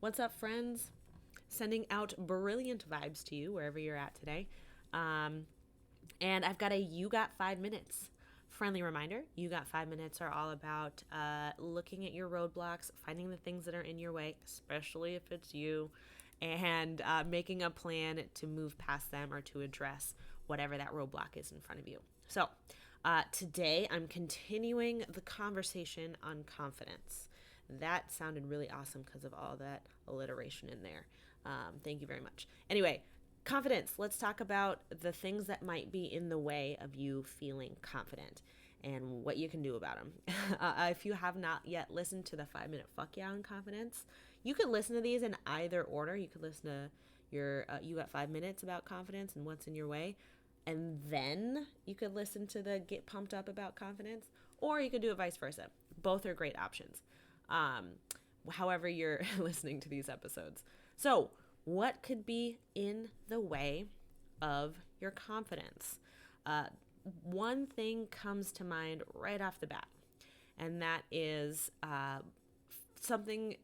What's up, friends? Sending out brilliant vibes to you wherever you're at today. And I've got a You Got 5 Minutes friendly reminder. You Got 5 Minutes are all about looking at your roadblocks, finding the things that are in your way, especially if it's you, and making a plan to move past them or to address whatever that roadblock is in front of you. So, today I'm continuing the conversation on confidence. That sounded really awesome because of all that alliteration in there. Thank you very much. Anyway, confidence. Let's talk about the things that might be in the way of you feeling confident and what you can do about them. If you have not yet listened to the 5 minute fuck yeah on confidence, you could listen to these in either order. You could listen to your You Got 5 Minutes about confidence and what's in your way, and then you could listen to the Get Pumped Up about confidence, or you could do it vice versa. Both are great options. However you're listening to these episodes. So, what could be in the way of your confidence? One thing comes to mind right off the bat, and that is something.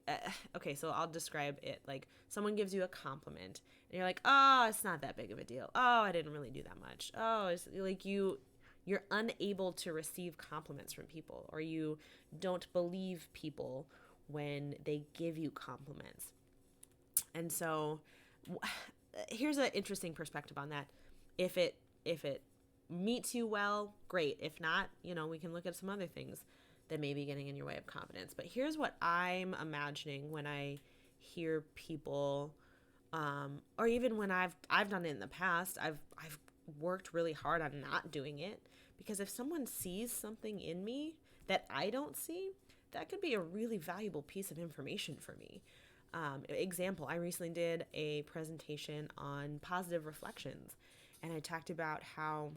Okay, so I'll describe it like someone gives you a compliment, and you're like, "Oh, it's not that big of a deal. Oh, I didn't really do that much. Oh, it's like you're unable to receive compliments from people, or you don't believe people when they give you compliments." And so here's an interesting perspective on that. If it meets you well, great. If not, we can look at some other things that may be getting in your way of confidence. But here's what I'm imagining when I hear people, or even when I've done it in the past. I've worked really hard on not doing it, because if someone sees something in me that I don't see, that could be a really valuable piece of information for me. Example, I recently did a presentation on positive reflections, and I talked about how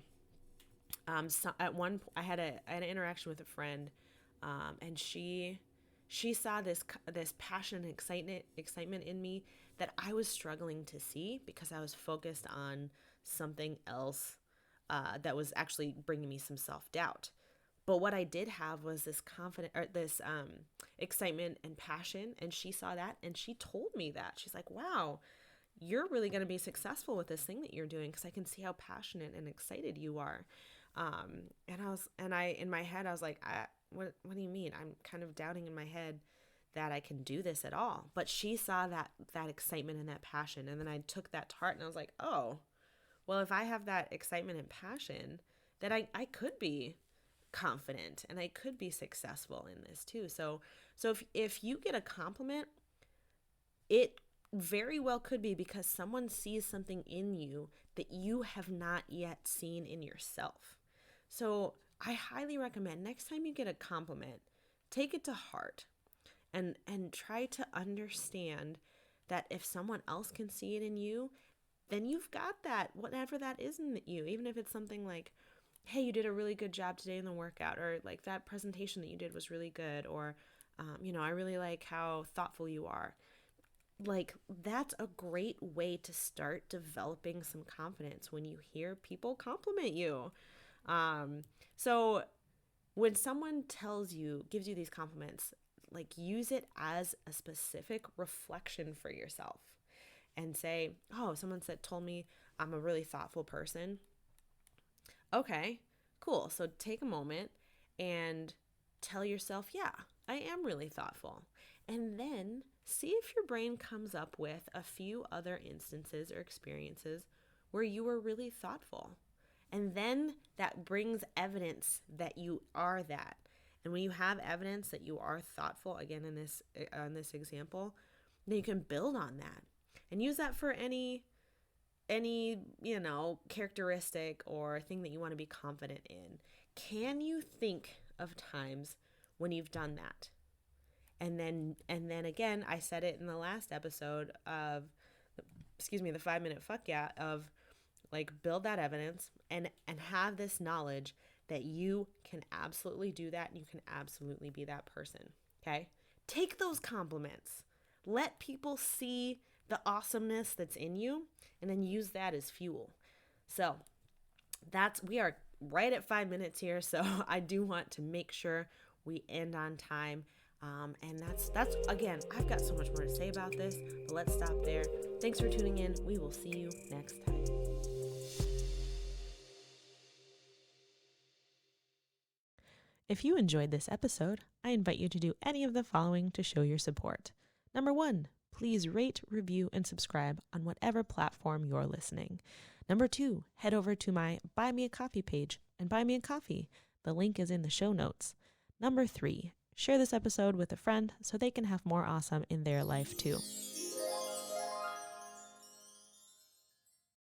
I had an interaction with a friend, and she saw this passion and excitement in me that I was struggling to see because I was focused on something else that was actually bringing me some self-doubt. But what I did have was this excitement and passion, and she saw that, and she told me that. She's like, "Wow, you're really going to be successful with this thing that you're doing, because I can see how passionate and excited you are." In my head, I was like, "What do you mean?" I'm kind of doubting in my head that I can do this at all. But she saw that excitement and that passion, and then I took that to heart, and I was like, "Oh, well, if I have that excitement and passion, then I could be confident, and I could be successful in this too." So if you get a compliment, it very well could be because someone sees something in you that you have not yet seen in yourself. So I highly recommend, next time you get a compliment, take it to heart and try to understand that if someone else can see it in you, then you've got that, whatever that is in you. Even if it's something like, "Hey, you did a really good job today in the workout," or like, "That presentation that you did was really good," or "I really like how thoughtful you are." Like, that's a great way to start developing some confidence when you hear people compliment you. So when someone gives you these compliments, like, use it as a specific reflection for yourself and say, "Oh, told me I'm a really thoughtful person." Okay, cool. So take a moment and tell yourself, "Yeah, I am really thoughtful." And then see if your brain comes up with a few other instances or experiences where you were really thoughtful. And then that brings evidence that you are that. And when you have evidence that you are thoughtful, again in this example, then you can build on that and use that for any characteristic or thing that you want to be confident in. Can you think of times when you've done that? And then again, I said it in the last episode of, the 5 minute fuck yeah, of like, build that evidence and have this knowledge that you can absolutely do that, and you can absolutely be that person. Okay? Take those compliments. Let people see the awesomeness that's in you, and then use that as fuel. So we are right at 5 minutes here, so I do want to make sure we end on time. And that's again, I've got so much more to say about this, but let's stop there. Thanks for tuning in. We will see you next time. If you enjoyed this episode, I invite you to do any of the following to show your support. Number 1, please rate, review, and subscribe on whatever platform you're listening. Number 2, head over to my Buy Me a Coffee page and buy me a coffee. The link is in the show notes. Number 3, share this episode with a friend so they can have more awesome in their life too.